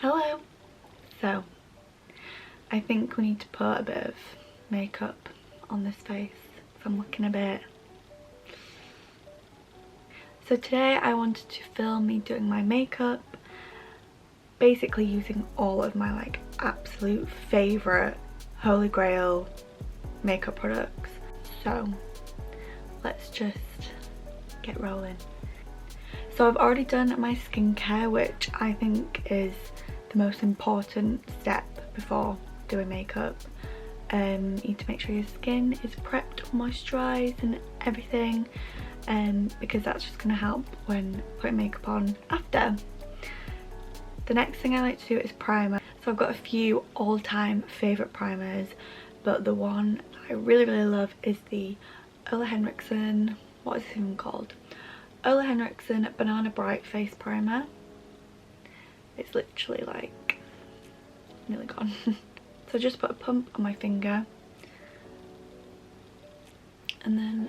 Hello. So I think we need to put a bit of makeup on this face because I'm looking a bit. So today I wanted to film me doing my makeup, basically using all of my like absolute favourite holy grail makeup products. So let's just get rolling. So I've already done my skincare, which I think is the most important step before doing makeup. You need to make sure your skin is prepped, moisturised and everything, because that's just going to help when putting makeup on after. The next thing I like to do is primer. So I've got a few all-time favourite primers, but the one I really love is the Henrikson, what is it even called? Henrikson Banana Bright Face Primer. It's literally like nearly gone. So just put a pump on my finger and then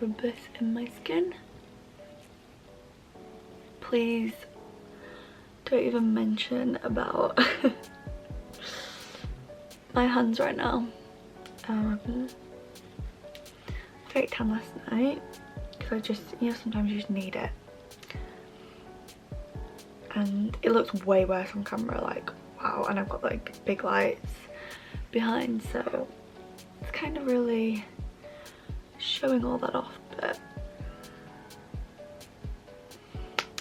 rub this in my skin. Please don't even mention about my hands right now. Fake tan last night because I just, you know, sometimes you just need it. And it looks way worse on camera, like wow, and I've got like big lights behind, so it's kind of really showing all that off, but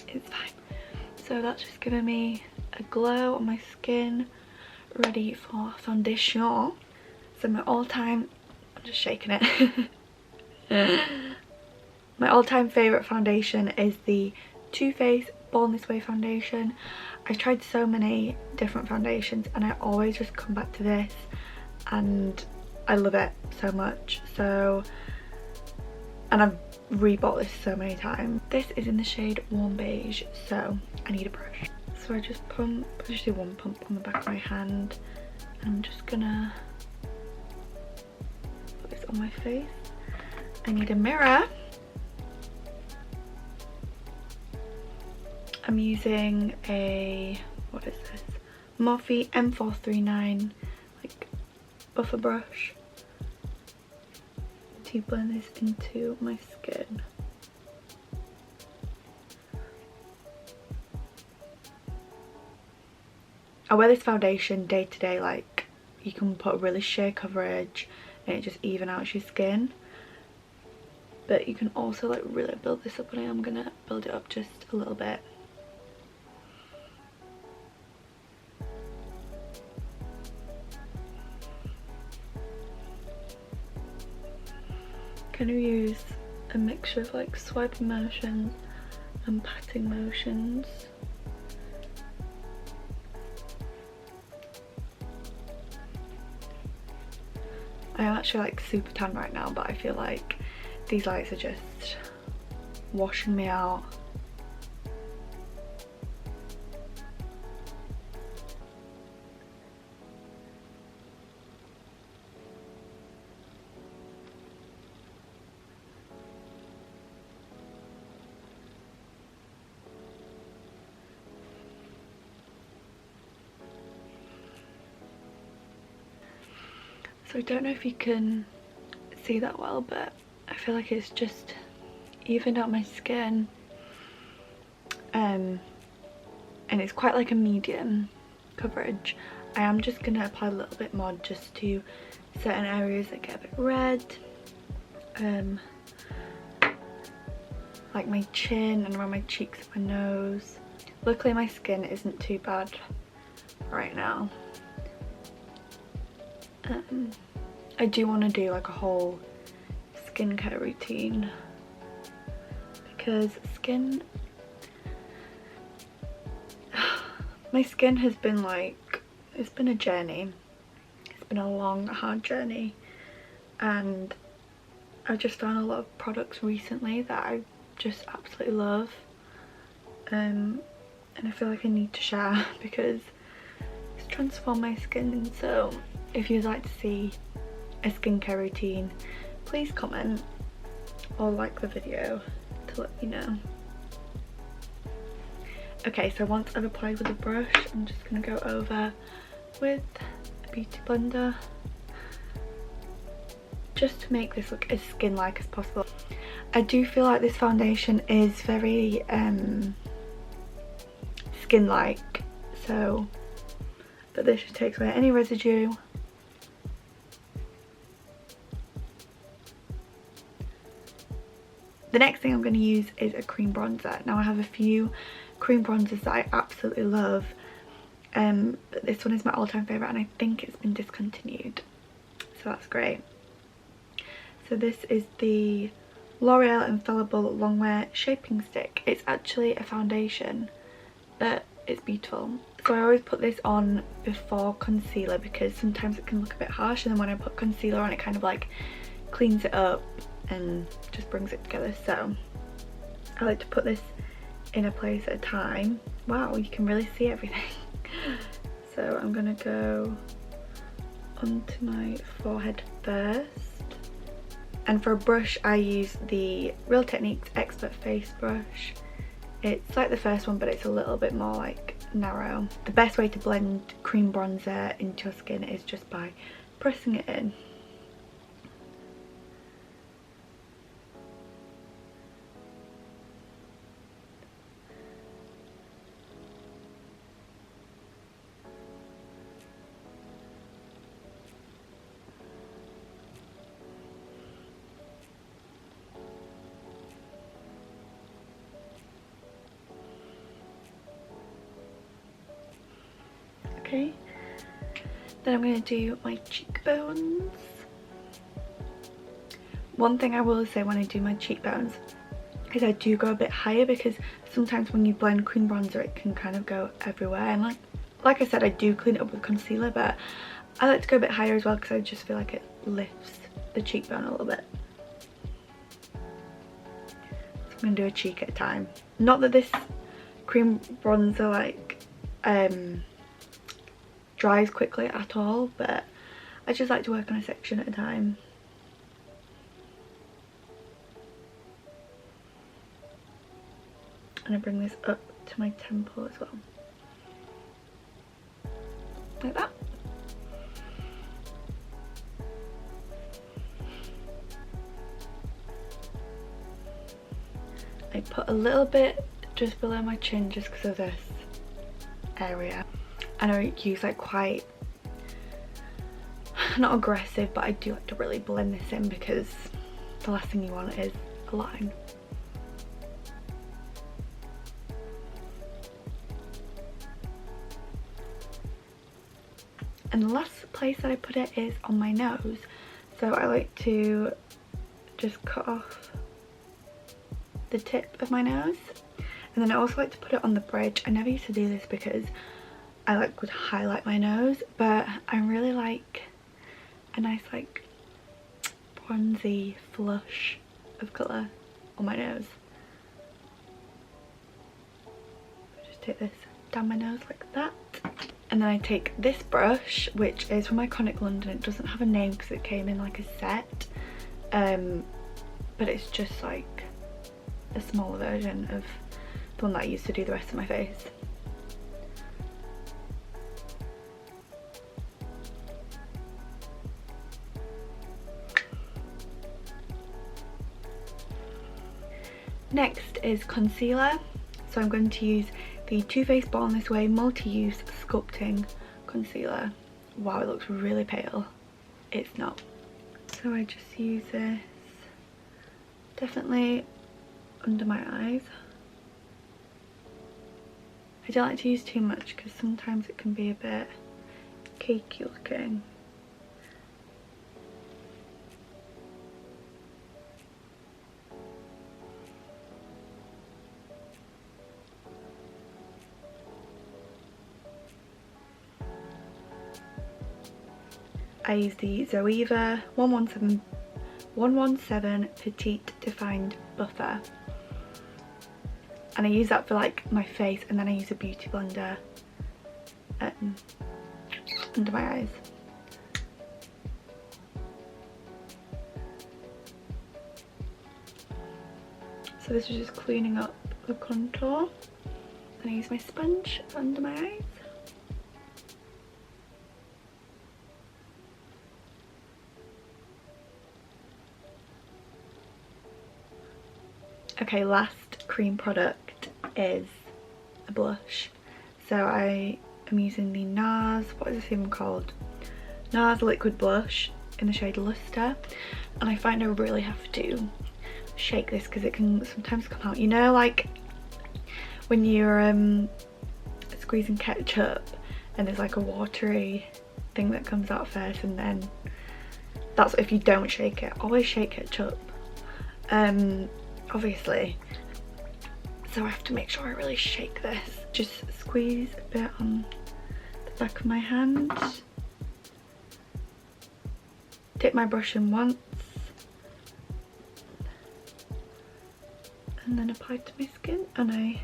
it's fine. So that's just giving me a glow on my skin, ready for foundation. So my all-time, I'm just shaking it. My all-time favourite foundation is the Too Faced Born This Way foundation. I've tried so many different foundations and I always just come back to this and I love it so much. So, and I've rebought this so many times. This is in the shade Warm Beige, so I need a brush. So I just do one pump on the back of my hand and I'm just gonna put this on my face. I need a mirror. I'm using a, what is this? Morphe M439 like buffer brush to blend this into my skin. I wear this foundation day to day, like you can put really sheer coverage and it just even out your skin. But you can also like really build this up, and I am gonna build it up just a little bit. Gonna use a mixture of like swiping motions and patting motions. I am actually like super tan right now, but I feel like these lights are just washing me out. So I don't know if you can see that well, but I feel like it's just evened out my skin, and it's quite like a medium coverage. I am just going to apply a little bit more just to certain areas that get a bit red, like my chin and around my cheeks and my nose. Luckily my skin isn't too bad right now. I do want to do like a whole skincare routine because my skin has been like, it's been a journey. It's been a long, hard journey, and I've just found a lot of products recently that I just absolutely love, and I feel like I need to share because it's transformed my skin. So if you'd like to see a skincare routine, please comment or like the video to let me know. Okay, so once I've applied with a brush, I'm just going to go over with a beauty blender just to make this look as skin-like as possible. I do feel like this foundation is very skin-like, so but this just takes away any residue. The next thing I'm going to use is a cream bronzer. Now I have a few cream bronzers that I absolutely love, but this one is my all-time favourite and I think it's been discontinued, so that's great. So this is the L'Oreal Infallible Longwear Shaping Stick. It's actually a foundation, but it's beautiful. So I always put this on before concealer because sometimes it can look a bit harsh, and then when I put concealer on it kind of like cleans it up and just brings it together. So I like to put this in a place at a time. Wow, you can really see everything. So I'm gonna go onto my forehead first. And for a brush, I use the Real Techniques Expert Face Brush. It's like the first one, but it's a little bit more like narrow. The best way to blend cream bronzer into your skin is just by pressing it in. Okay, then I'm going to do my cheekbones. One thing I will say when I do my cheekbones is I do go a bit higher because sometimes when you blend cream bronzer it can kind of go everywhere, and like I said, I do clean it up with concealer, but I like to go a bit higher as well because I just feel like it lifts the cheekbone a little bit. So I'm going to do a cheek at a time. Not that this cream bronzer like dries quickly at all, but I just like to work on a section at a time. And I bring this up to my temple as well, like that. I put a little bit just below my chin just because of this area. And I use like quite, not aggressive, but I do like to really blend this in because the last thing you want is a line. And the last place that I put it is on my nose. So I like to just cut off the tip of my nose. And then I also like to put it on the bridge. I never used to do this because I would highlight my nose, but I really like a nice like bronzy flush of colour on my nose. Just take this down my nose like that. And then I take this brush, which is from Iconic London. It doesn't have a name because it came in like a set, but it's just like a smaller version of the one that I used to do the rest of my face. Next is concealer. So I'm going to use the Too Faced Born This Way Multi-Use Sculpting Concealer. Wow, it looks really pale. It's not. So I just use this definitely under my eyes. I don't like to use too much because sometimes it can be a bit cakey looking. I use the Zoeva 117 Petite Defined Buffer, and I use that for like my face, and then I use a beauty blender under my eyes. So this is just cleaning up the contour. And I use my sponge under my eyes. Okay, last cream product is a blush. So I am using the NARS, what is this even called? NARS liquid blush in the shade Luster. And I find I really have to shake this because it can sometimes come out, you know, like when you're squeezing ketchup and there's like a watery thing that comes out first, and then that's if you don't shake it. Always shake ketchup, obviously. So I have to make sure I really shake this. Just squeeze a bit on the back of my hand. Dip my brush in once. And then apply it to my skin. And I,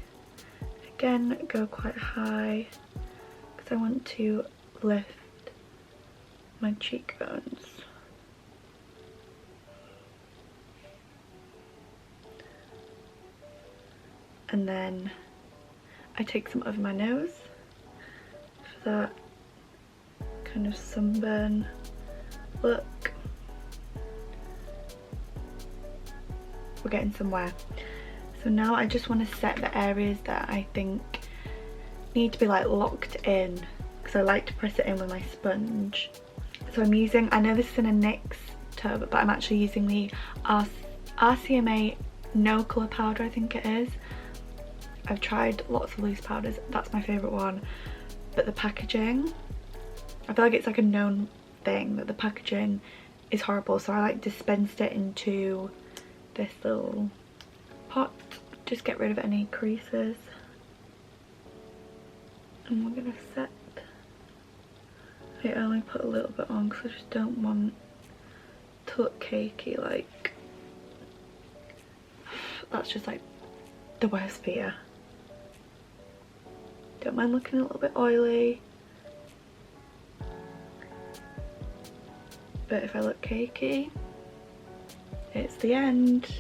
again, go quite high because I want to lift my cheekbones. And then I take some over my nose for that kind of sunburn look. We're getting somewhere. So now I just want to set the areas that I think need to be like locked in, because I like to press it in with my sponge. So I'm using, I know this is in a NYX tub, but I'm actually using the RCMA No Colour powder, I think it is. I've tried lots of loose powders, that's my favourite one, but the packaging, I feel like it's like a known thing that the packaging is horrible, so I like dispensed it into this little pot, just get rid of any creases. And we're gonna set, I only put a little bit on because I just don't want to look cakey, like, that's just like the worst fear. Don't mind looking a little bit oily, but if I look cakey, it's the end.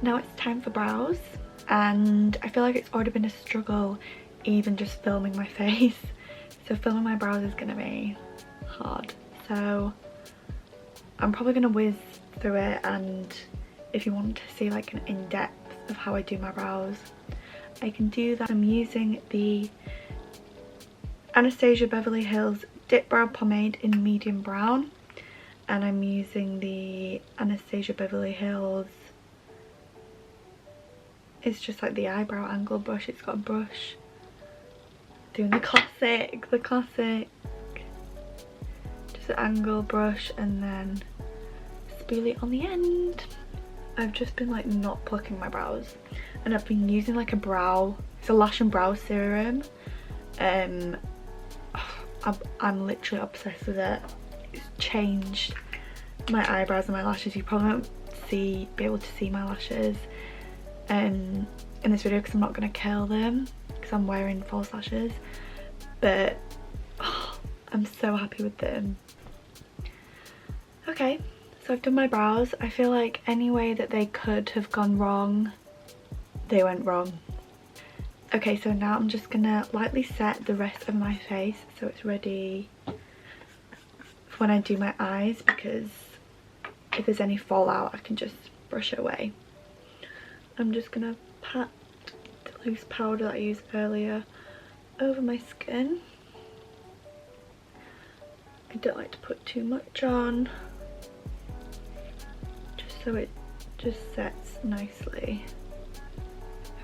Now it's time for brows, and I feel like it's already been a struggle even just filming my face, so filming my brows is gonna be hard. So I'm probably gonna whiz through it, and if you want to see like an in-depth of how I do my brows, I can do that. I'm using the Anastasia Beverly Hills Diprow Pomade in medium brown, and I'm using the Anastasia Beverly Hills, it's just like the eyebrow angle brush, it's got a brush, doing the classic, just an angle brush and then spoolie on the end. I've just been like not plucking my brows, and I've been using like a brow, it's a lash and brow serum. I'm literally obsessed with it. It's changed my eyebrows and my lashes. You probably won't be able to see my lashes in this video because I'm not going to curl them because I'm wearing false lashes, but I'm so happy with them. Okay, so I've done my brows. I feel like any way that they could have gone wrong, they went wrong. Okay, so now I'm just gonna lightly set the rest of my face so it's ready for when I do my eyes, because if there's any fallout I can just brush it away. I'm just gonna pat the loose powder that I used earlier over my skin. I don't like to put too much on, just so it just sets nicely.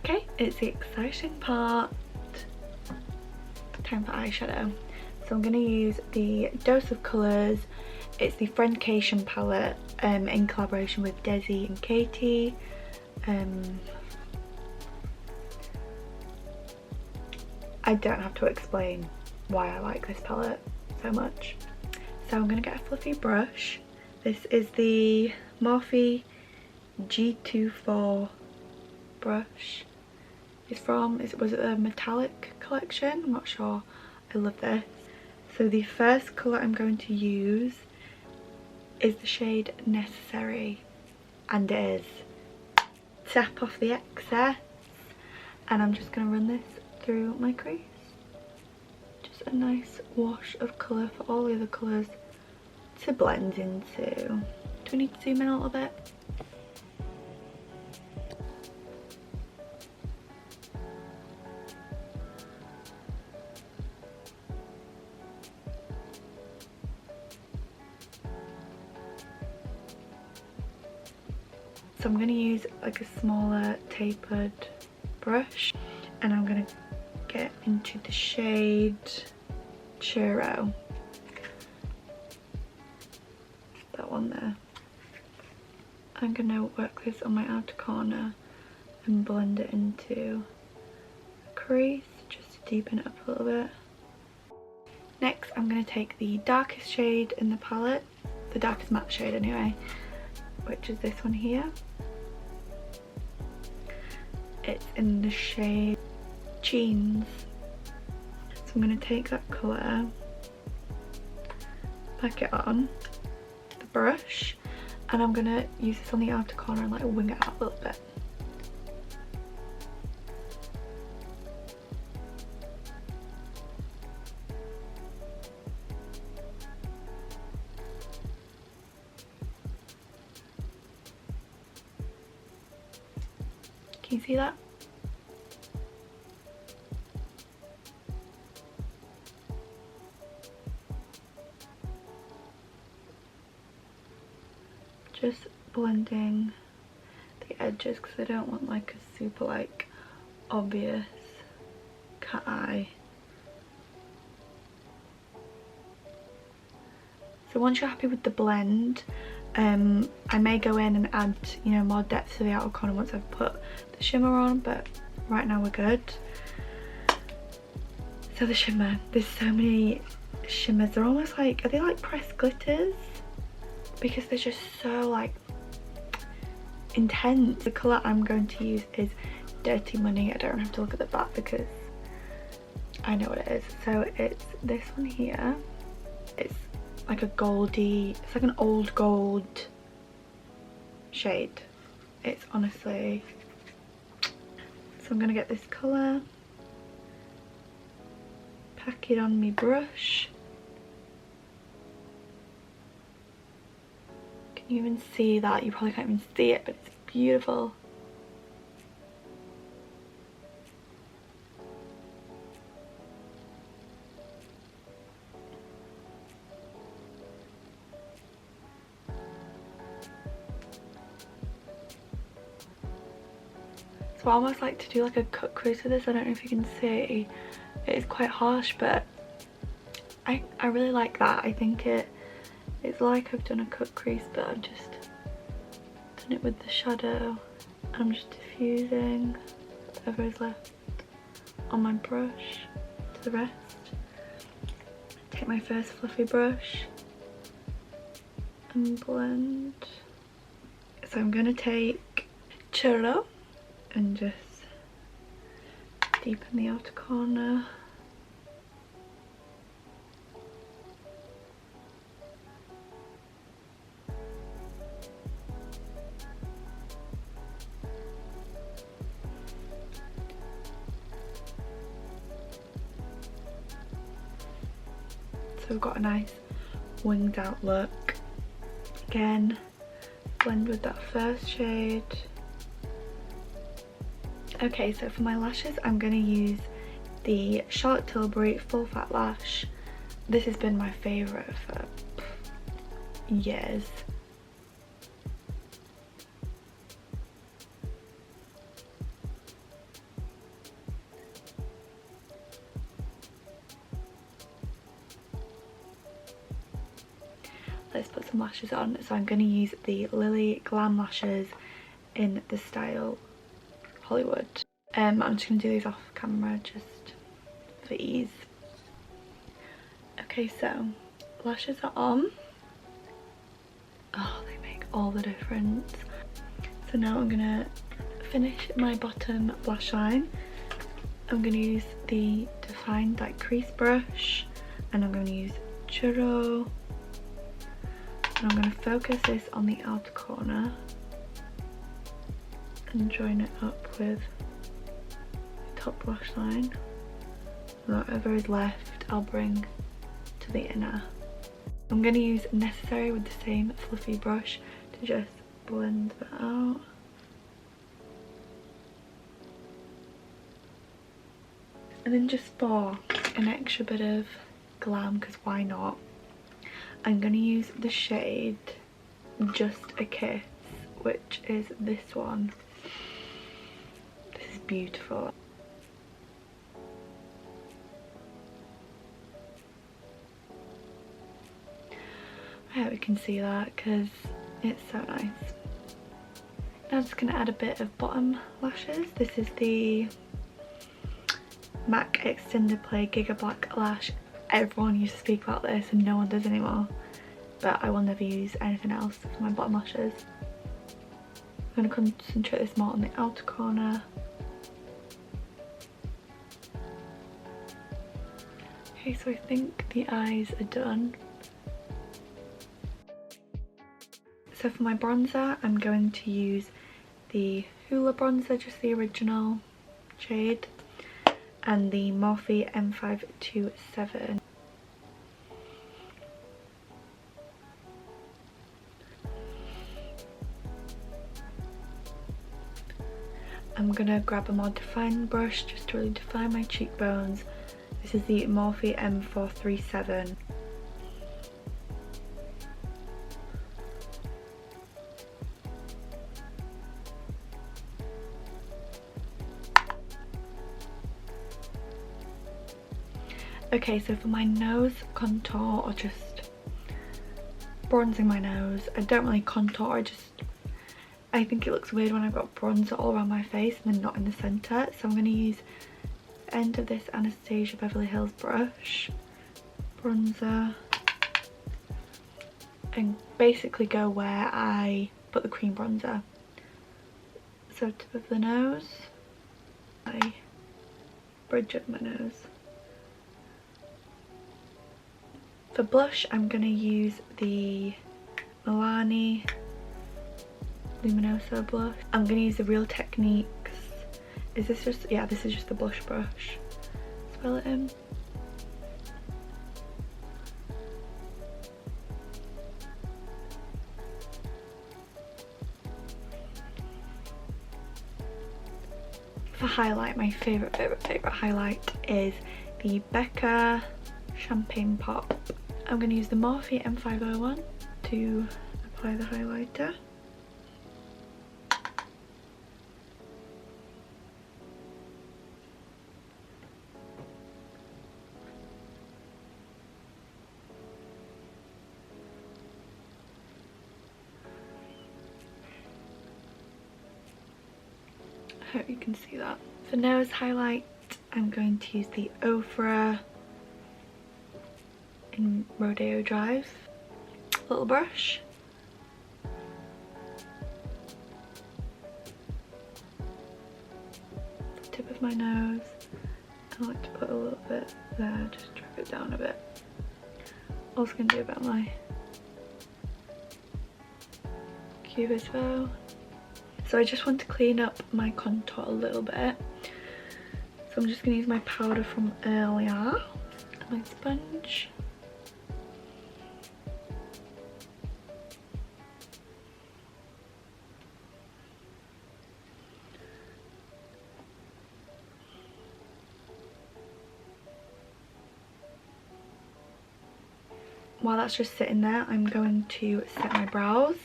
Okay, it's the exciting part. Time for eyeshadow. So I'm going to use the Dose of Colours. It's the Friendcation palette in collaboration with DesiXKaty. I don't have to explain why I like this palette so much. So I'm going to get a fluffy brush. This is the Morphe G24 brush. It's from, was it a metallic collection? I'm not sure. I love this. So the first colour I'm going to use is the shade Necessary, and it is. Tap off the excess and I'm just going to run this through my crease. Just a nice wash of colour for all the other colours to blend into. Do we need to zoom in a little bit? So I'm going to use like a smaller tapered brush, and I'm going to get into the shade Churro. That one there. I'm going to work this on my outer corner and blend it into a crease just to deepen it up a little bit. Next I'm going to take the darkest shade in the palette, the darkest matte shade anyway, which is this one here. It's in the shade Jeans. So I'm going to take that colour, pack it on the brush, and I'm going to use this on the outer corner and like wing it out a little bit. Can you see that? Just blending the edges because I don't want like a super like obvious cat eye. So once you're happy with the blend, I may go in and add, you know, more depth to the outer corner once I've put the shimmer on, but right now we're good. So the shimmer, there's so many shimmers. They're almost like, are they like pressed glitters? Because they're just so like intense. The colour I'm going to use is Dirty Money. I don't have to look at the back because I know what it is. So it's this one here. It's like a goldy, it's like an old gold shade. It's honestly, so I'm gonna get this colour, pack it on my brush. Can you even see that? You probably can't even see it, but it's beautiful. So I almost like to do like a cut crease with this. I don't know if you can see, it is quite harsh, but I really like that. I think it's like I've done a cut crease, but I've just done it with the shadow. I'm just diffusing whatever is left on my brush to the rest. Take my first fluffy brush and blend. So I'm gonna take Churro and just deepen the outer corner. So we've got a nice winged out look. Again, blend with that first shade. Okay, so for my lashes, I'm going to use the Charlotte Tilbury Full Fat Lash. This has been my favourite for years. Let's put some lashes on. So I'm going to use the Lily Glam lashes in the style Hollywood. I'm just going to do these off camera just for ease. Okay, so lashes are on. Oh, they make all the difference. So now I'm going to finish my bottom lash line. I'm going to use the defined like crease brush, and I'm going to use Churro, and I'm going to focus this on the outer corner and join it up with top lash line. Whatever is left I'll bring to the inner. I'm going to use Necessary with the same fluffy brush to just blend that out. And then just for an extra bit of glam, because why not, I'm going to use the shade Just a Kiss, which is this one. This is beautiful. I hope you can see that because it's so nice. Now I'm just going to add a bit of bottom lashes. This is the MAC Extended Play Giga Black Lash. Everyone used to speak about this and no one does anymore, but I will never use anything else for my bottom lashes. I'm going to concentrate this more on the outer corner. Okay, so I think the eyes are done. So for my bronzer, I'm going to use the Hoola bronzer, just the original shade, and the Morphe M527. I'm gonna grab a more defined brush just to really define my cheekbones. This is the Morphe M437. Okay, so for my nose contour, or just bronzing my nose, I don't really contour, I think it looks weird when I've got bronzer all around my face and then not in the centre. So I'm going to use the end of this Anastasia Beverly Hills brush, bronzer, and basically go where I put the cream bronzer. So tip of the nose, my bridge of my nose. For blush, I'm going to use the Milani Luminoso blush. I'm going to use the Real Techniques. Is this just, yeah, this is just the blush brush. Swirl it in. For highlight, my favourite highlight is the Becca Champagne Pop. I'm going to use the Morphe M501 to apply the highlighter. I hope you can see that. For nose highlight, I'm going to use the OFRA in Rodeo Drive little brush. The tip of my nose. I like to put a little bit there, just drag it down a bit. Also going to do a bit of my cubist bow. So I just want to clean up my contour a little bit. So I'm just going to use my powder from earlier and my sponge. While that's just sitting there, I'm going to set my brows.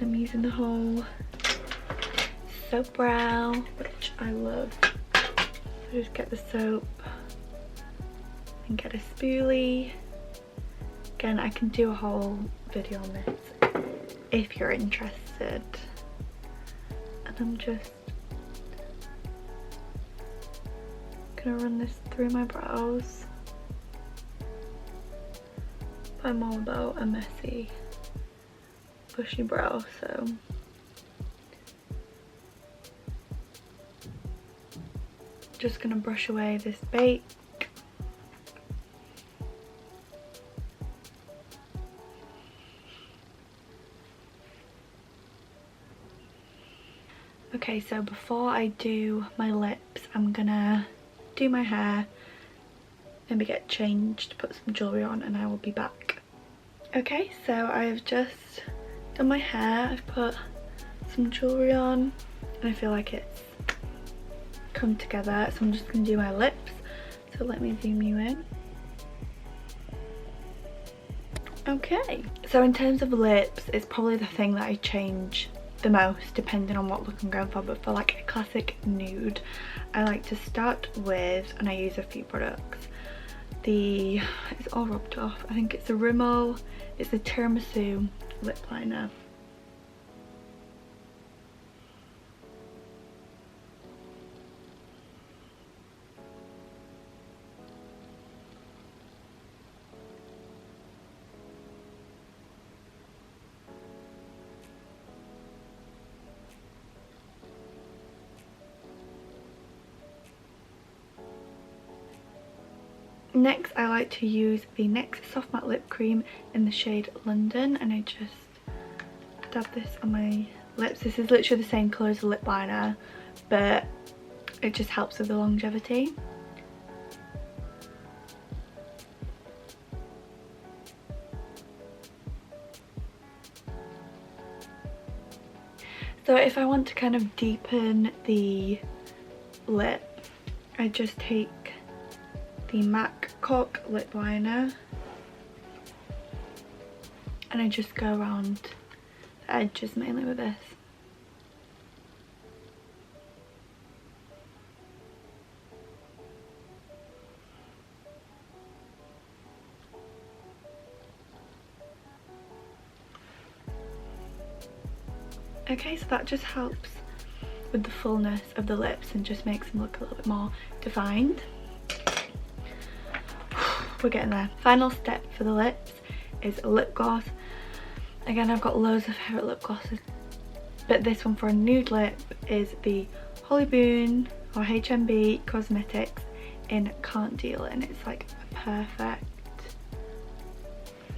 I'm using the whole soap brow, which I love. So just get the soap and get a spoolie. Again, I can do a whole video on this if you're interested. And I'm just gonna run this through my brows. I'm all about a messy, bushy brow, so just gonna brush away this bake. Okay, Okay, so before I do my lips, I'm gonna do my hair, maybe get changed, put some jewellery on, and I will be back. Okay, so I have just done my hair, I've put some jewellery on, and I feel like it's come together, so I'm just gonna do my lips. So let me zoom you in. Okay, so in terms of lips, it's probably the thing that I change the most depending on what look I'm going for, but for like a classic nude, I like to start with, and I use a few products, it's all rubbed off, I think it's a Rimmel, it's the Tiramisu lip liner. Next, I like to use the NYX Soft Matte Lip Cream in the shade London, and I just dab this on my lips. This is literally the same colour as the lip liner, but it just helps with the longevity. So if I want to kind of deepen the lip, I just take the MAC Cork lip liner and I just go around the edges mainly with this. Okay, so that just helps with the fullness of the lips and just makes them look a little bit more defined. We're getting there. Final step for the lips is a lip gloss. Again, I've got loads of favourite lip glosses, but this one for a nude lip is the Holly Boon or HMB Cosmetics in Can't Deal, and it's like a perfect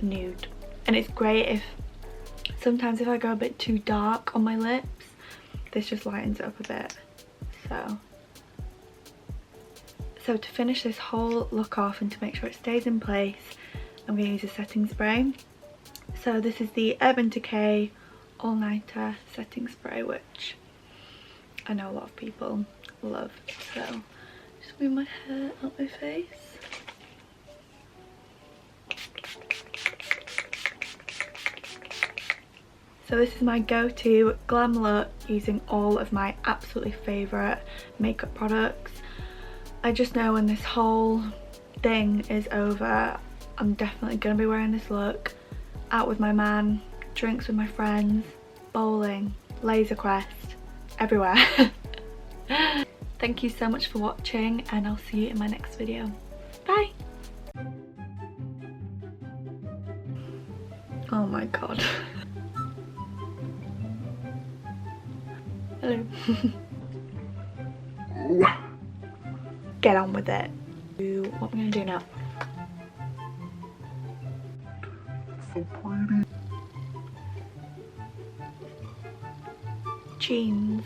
nude. And it's great if sometimes if I go a bit too dark on my lips, this just lightens it up a bit. So to finish this whole look off and to make sure it stays in place, I'm going to use a setting spray. So this is the Urban Decay All Nighter setting spray, which I know a lot of people love. So just move my hair out my face. So this is my go-to glam look using all of my absolutely favourite makeup products. I just know when this whole thing is over, I'm definitely going to be wearing this look out with my man, drinks with my friends, bowling, laser quest, everywhere. Thank you so much for watching, and I'll see you in my next video. Bye! Oh my god. Hello. Get on with it. What am I going to do now? So pretty. Jeans.